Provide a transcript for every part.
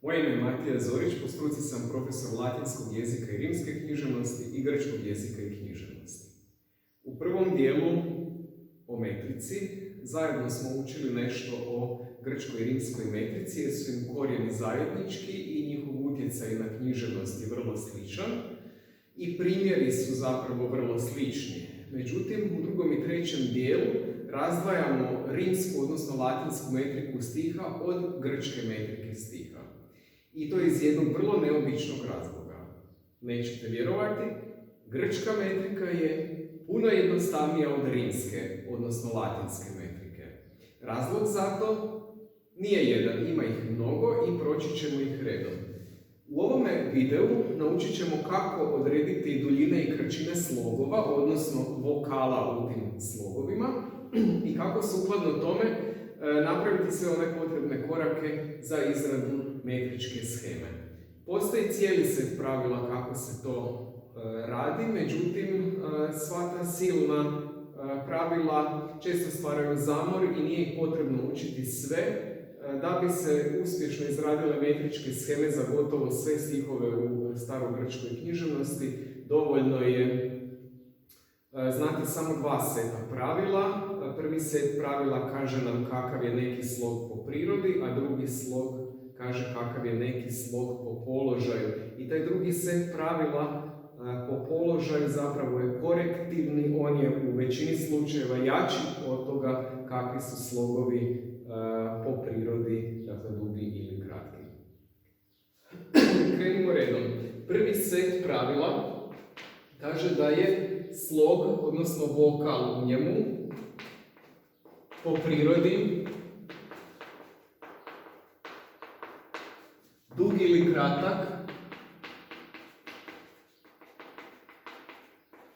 Moje ime je Matija Zorić, po struci sam profesor latinskog jezika i rimske književnosti i grčkog jezika i književnosti. U prvom dijelu o metrici zajedno smo učili nešto o grčkoj i rimskoj metrici jer su im korijeni zajednički i njihov utjecaj na književnost je vrlo sličan i primjeri su zapravo vrlo slični. Međutim, u drugom i trećem dijelu razdvajamo rimsku, odnosno latinsku metriku stiha od grčke metrike stiha. I to iz jednog vrlo neobičnog razloga. Nećete vjerovati, grčka metrika je puno jednostavnija od rimske, odnosno latinske metrike. Razlog za to nije jedan, ima ih mnogo i proći ćemo ih redom. U ovome videu naučit ćemo kako odrediti duljine i kraćine slogova, odnosno vokala u tim slogovima i kako sukladno tome napraviti sve one potrebne korake za izradu metričke sheme. Postoji cijeli set pravila kako se to radi, međutim sva ta silna pravila često stvaraju zamor i nije ih potrebno učiti sve. Da bi se uspješno izradile metričke sheme za gotovo sve stihove u starogrčkoj književnosti, dovoljno je znati samo dva seta pravila. Prvi set pravila kaže nam kakav je neki slog po prirodi, a drugi slog kaže kakav je neki slog po položaju. I taj drugi set pravila po položaju zapravo je korektivni, on je u većini slučajeva jači od toga kakvi su slogovi po prirodi, dakle dugi ili kratki. Krenimo redom. Prvi set pravila kaže da je slog, odnosno vokal u njemu, po prirodi dug ili kratak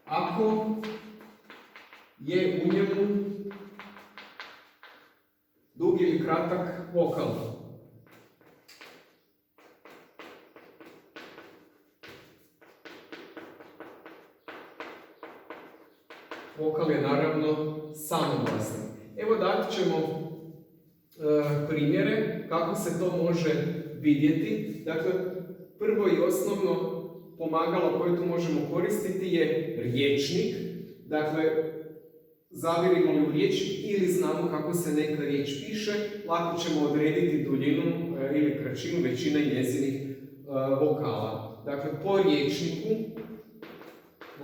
ako je u njemu dug ili kratak vokal. Vokal je naravno samoglasan. Evo dat ćemo primjere kako se to može vidjeti. Dakle, prvo i osnovno pomagalo koje tu možemo koristiti je riječnik. Dakle, zavirimo li u riječnik ili znamo kako se neka riječ piše, lako ćemo odrediti duljinu ili kraćinu većine njezinih vokala. Dakle, po riječniku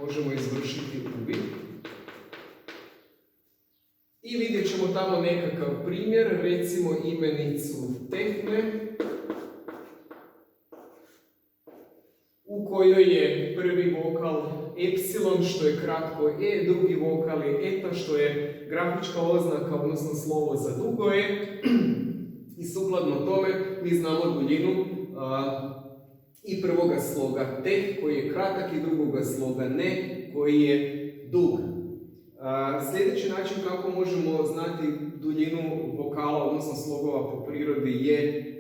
možemo izvršiti uvid. I vidjet ćemo tamo nekakav primjer, recimo imenicu tehne, u kojoj je prvi vokal epsilon, što je kratko e, drugi vokal je eta, što je grafička oznaka, odnosno slovo za dugo e. I sukladno tome mi znamo duljinu i prvoga sloga teh, koji je kratak, i drugoga sloga ne, koji je dug. Sljedeći način kako možemo znati duljinu vokala, odnosno slogova po prirodi, je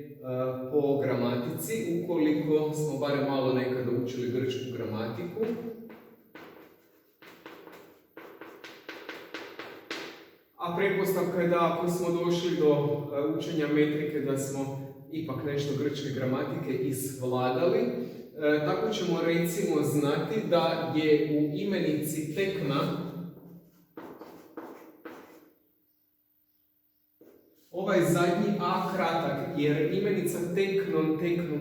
po gramatici, ukoliko smo barem malo nekada učili grčku gramatiku. A pretpostavka je da ako smo došli do učenja metrike da smo ipak nešto grčke gramatike isvladali. Tako ćemo recimo znati da je u imenici tekna ovaj zadnji a kratak, jer imenica teknon,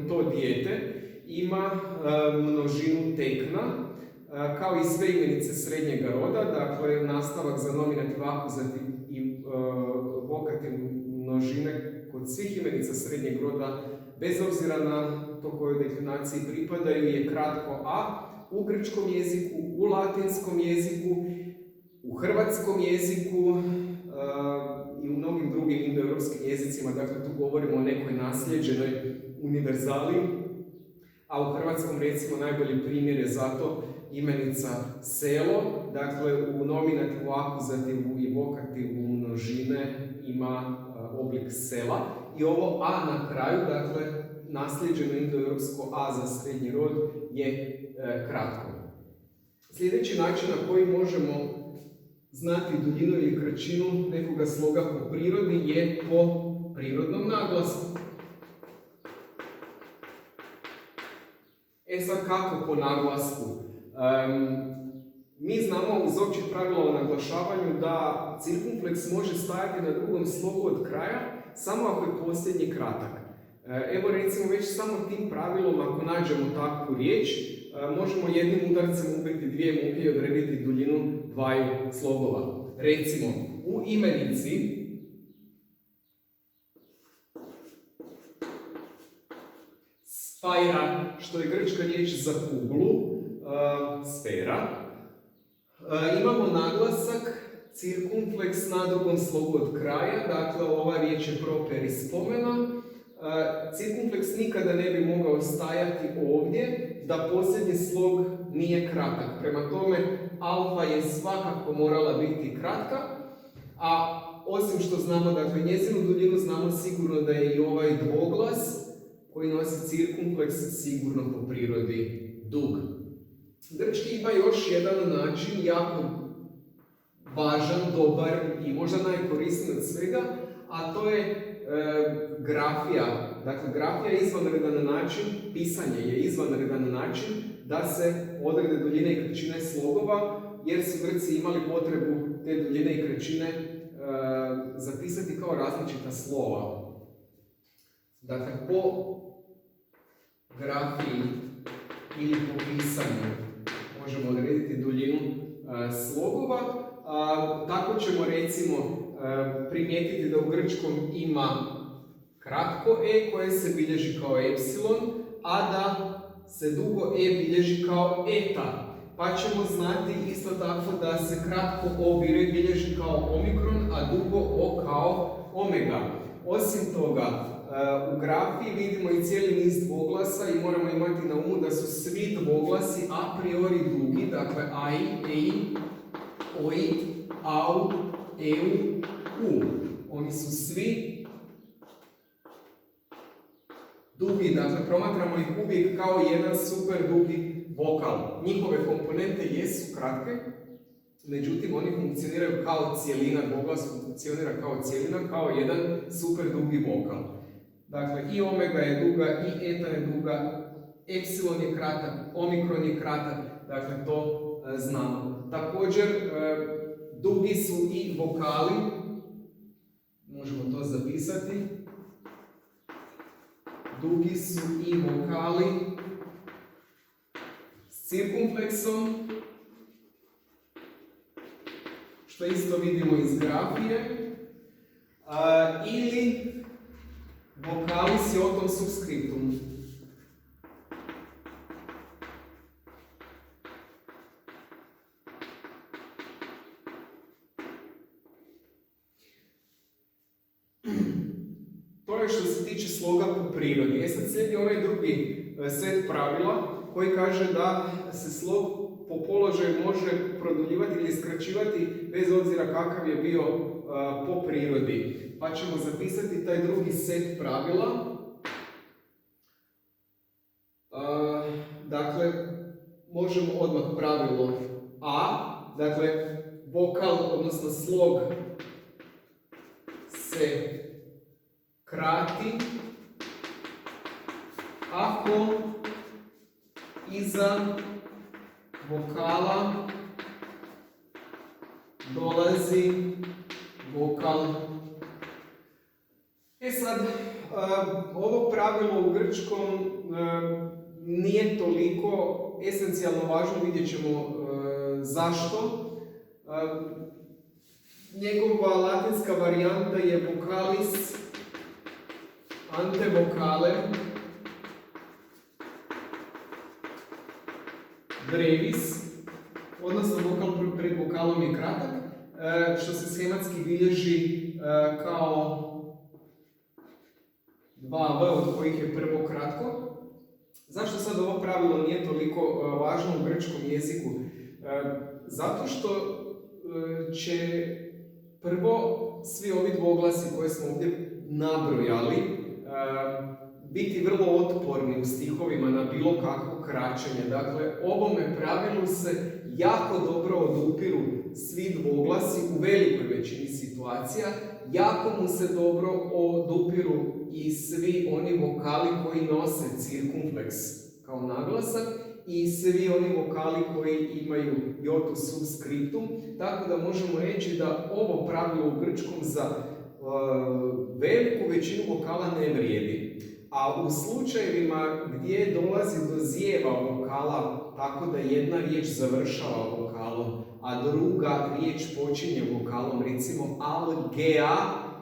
to dijete, ima množinu tekna, kao i sve imenice srednjega roda, dakle nastavak za nominativ, akuzativ i vokativ množine kod svih imenica srednjeg roda, bez obzira na to kojoj deklinaciji pripadaju, je kratko a u grčkom jeziku, u latinskom jeziku, u hrvatskom jeziku i u mnogim drugim indoeuropskim jezicima, dakle tu govorimo o nekoj naslijeđenoj univerzali, a u hrvatskom recimo najbolji primjer je zato imenica selo, dakle u nominativu, akuzativu i vokativu množine ima oblik sela i ovo a na kraju, dakle naslijeđeno indoeuropsko a za srednji rod je kratko. Sljedeći način na koji možemo znati duljinu ili kraćinu nekoga sloga po prirodi je po prirodnom naglasku. Sad kako po naglasku? Mi znamo iz općih pravila o naglašavanju da cirkumfleks može stajati na drugom slogu od kraja samo ako je posljednji kratak. Evo recimo već samo tim pravilom ako nađemo takvu riječ, možemo jednim udarcem ubiti dvije muhe i odrediti duljinu dvaju slogova. Recimo, u imenici sfera, što je grčka riječ za kuglu, sfera, imamo naglasak cirkumfleks na drugom slogu od kraja, dakle ova riječ je properis spomena. Cirkumfleks nikada ne bi mogao stajati ovdje da posljednji slog nije kratak. Prema tome, alfa je svakako morala biti kratka, a osim što znamo, dakle, njezinu duljinu znamo sigurno da je i ovaj dvoglas koji nosi cirkumfleks sigurno po prirodi dug. Grčki ima još jedan način, jako važan, dobar i možda najkorisniji od svega, a to je grafija. Dakle, grafija je izvanredan način, pisanje je izvanredan način da se odrede duljine i kraćine slogova, jer su Grci imali potrebu te duljine i kraćine zapisati kao različita slova. Dakle, po grafiji ili po pisanju možemo odrediti duljinu slogova. Tako ćemo recimo primijetiti da u grčkom ima kratko e koje se bilježi kao epsilon, a da se dugo e bilježi kao eta. Pa ćemo znati isto tako da se kratko o bilježi kao omikron, a dugo o kao omega. Osim toga, u grafiji vidimo i cijeli niz dvoglasa i moramo imati na umu da su svi dvoglasi a priori dugi, dakle ai, ei, oi, au, eu, u. Oni su svi dugi, dakle promatramo ih uvijek kao jedan super dugi vokal. Njihove komponente jesu kratke, međutim oni funkcioniraju kao cijelina, dvoglas funkcionira kao cijelina, kao jedan super dugi vokal. Dakle, i omega je duga, i eta je duga, epsilon je kratak, omikron je kratak, dakle to znamo. Također, dugi su i vokali, možemo to zapisati. Dugi su i vokali s cirkumfleksom, što isto vidimo iz grafije, ili vokali s iotom subscriptum. To je što se tiče sloga po prirodi. Sad slijedi ovaj drugi set pravila koji kaže da se slog po položaju može produljivati ili skraćivati bez obzira kakav je bio po prirodi. Pa ćemo zapisati taj drugi set pravila. Dakle, možemo odmah pravilo A, dakle, vokal, odnosno slog se krati ako iza vokala dolazi vokal. Sad, ovo pravilo u grčkom nije toliko esencijalno važno, vidjet ćemo zašto. Njegova latinska varijanta je vocalis ante vocalem brevis, odnosno vokal pred vokalom je kratak, što se schematski bilježi kao 2V, od kojih je prvo kratko. Zašto sad ovo pravilo nije toliko važno u grčkom jeziku? Zato što će prvo svi ovi dvoglasi koje smo ovdje nabrojali biti vrlo otporni u stihovima na bilo kakvo kraćenje. Dakle, ovome pravilu se jako dobro odupiru svi dvoglasi u velikoj većini situacija, jako mu se dobro odupiru i svi oni vokali koji nose cirkumfleks kao naglasak i svi oni vokali koji imaju jotu subskriptum, tako da možemo reći da ovo pravilo u grčkom za veliku većinu vokala ne vrijedi. A u slučajevima gdje dolazi do zijeva vokala, tako da jedna riječ završava vokalom, a druga riječ počinje vokalom, recimo algea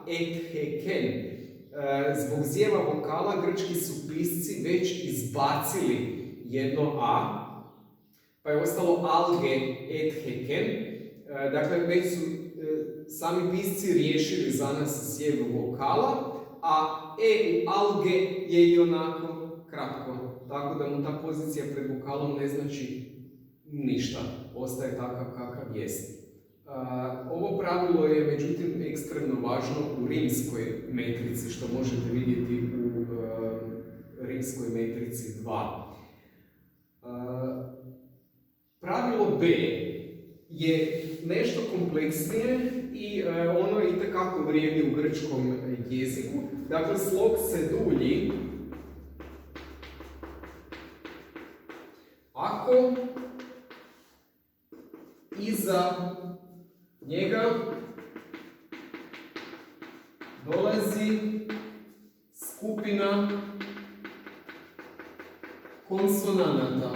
et heken. Zbog zijeva vokala grčki su pisci već izbacili jedno a, pa je ostalo alge et heken. Dakle, već su sami pisci riješili za nas zijev vokala, a u alge je i onako kratko, tako da mu ta pozicija pred vokalom ne znači ništa, ostaje takav kakav jest. Ovo pravilo je međutim ekstremno važno u rimskoj metrici, što možete vidjeti u rimskoj metrici 2. Pravilo B je nešto kompleksnije i ono itekako vrijedi u grčkom jeziku. Dakle, slog se dulji ako iza njega dolazi skupina konsonanata.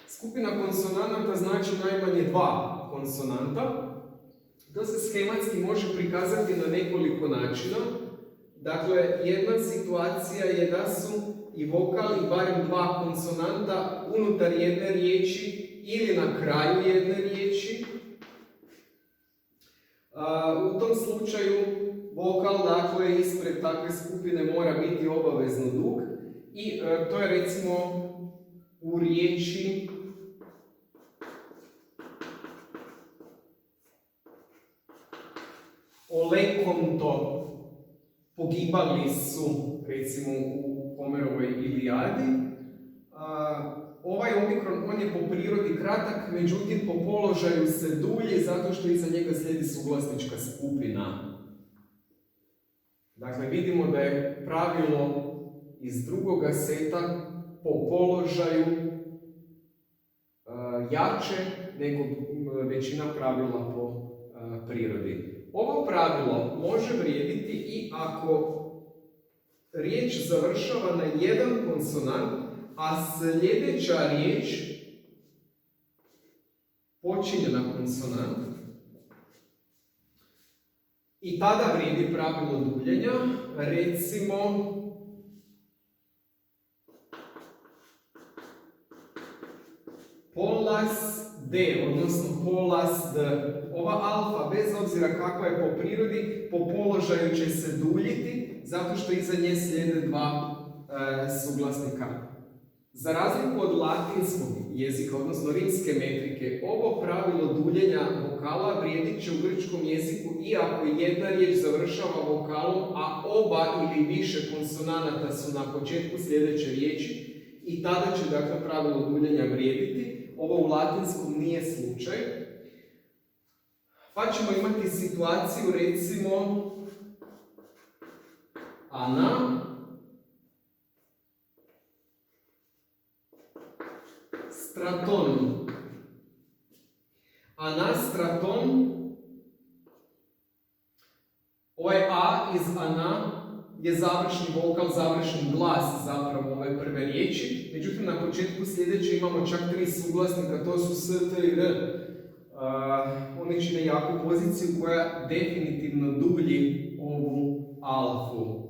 Skupina konsonanata znači najmanje dva konsonanta. To se schematski može prikazati na nekoliko načina. Dakle, jedna situacija je da su i vokal i barem dva konsonanta unutar jedne riječi ili na kraju jedne riječi. U tom slučaju vokal, dakle, ispred takve skupine mora biti obavezno dug i to je recimo u riječi olekonto, pogibali su, recimo u Homerovoj Ilijadi. Ovaj omikron, on je po prirodi kratak, međutim po položaju se dulji zato što iza njega slijedi suglasnička skupina. Dakle, vidimo da je pravilo iz drugoga seta po položaju jače nego većina pravila po prirodi. Ovo pravilo može vrijediti i ako riječ završava na jedan konsonant, a sljedeća riječ počinje na konsonant. I tada vrijedi pravilo duljenja. Recimo, polas D, odnosno polas D. Ova alfa, bez obzira kakva je po prirodi, po položaju će se duljiti, zato što iza nje slijede dva suglasnika. Za razliku od latinskog jezika, odnosno rimske metrike, ovo pravilo duljenja vokala vrijedit će u grčkom jeziku i ako jedna riječ završava vokalom, a oba ili više konsonanata su na početku sljedeće riječi, i tada će, dakle, pravilo duljenja vrijediti. Ovo u latinskom nije slučaj. Pa ćemo imati situaciju, recimo, ana, straton. Ana, straton. Ovaj a iz ana je završni vokal, završni glas zapravo ove prve riječi. Međutim, na početku sljedeće imamo čak tri suglasnika, to su s, t i r. Oni čine jaku poziciju koja definitivno dulji ovu alfu.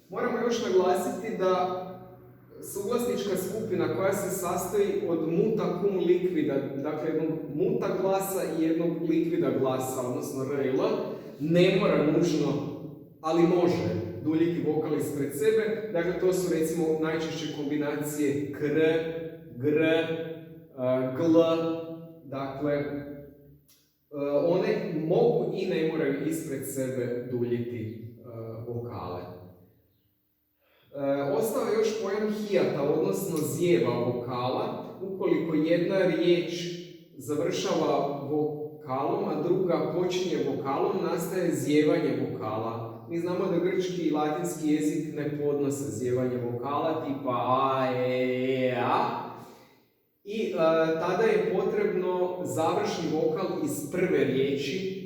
Moramo još naglasiti da suglasnička skupina koja se sastoji od muta cum liquida, dakle jednog muta glasa i jednog likvida glasa, odnosno r i l, ne mora nužno, ali može duljiti vokal ispred sebe. Dakle, to su recimo najčešće kombinacije kr, gr, gl. Dakle, one mogu i ne moraju ispred sebe duljiti vokale. Ostao je još pojam hijata, odnosno zijeva vokala. Ukoliko jedna riječ završava vokalom, a druga počinje vokalom, nastaje zjevanje vokala. Mi znamo da grčki i latinski jezik ne podnose zjevanje vokala tipa a, e, a. I tada je potrebno završni vokal iz prve riječi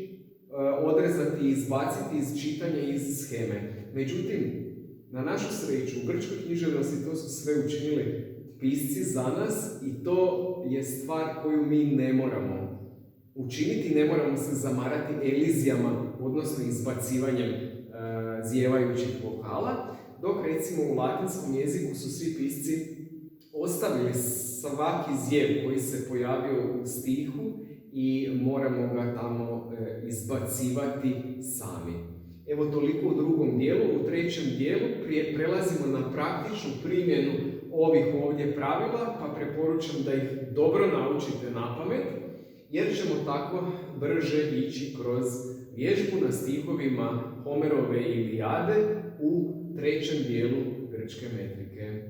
odrezati i izbaciti iz čitanja iz sheme. Međutim, na našu sreću, u grčkoj književnosti to su sve učinili pisci za nas i to je stvar koju mi ne moramo učiniti, ne moramo se zamarati elizijama, odnosno izbacivanjem zjevajućih vokala, dok recimo u latinskom jeziku su svi pisci ostavili svaki zjev koji se pojavio u stihu i moramo ga tamo izbacivati sami. Evo toliko u drugom dijelu. U trećem dijelu prelazimo na praktičnu primjenu ovih ovdje pravila, pa preporučam da ih dobro naučite napamet, jer ćemo tako brže ići kroz vježbu na stihovima Homerove Ilijade u trećem dijelu grčke metrike.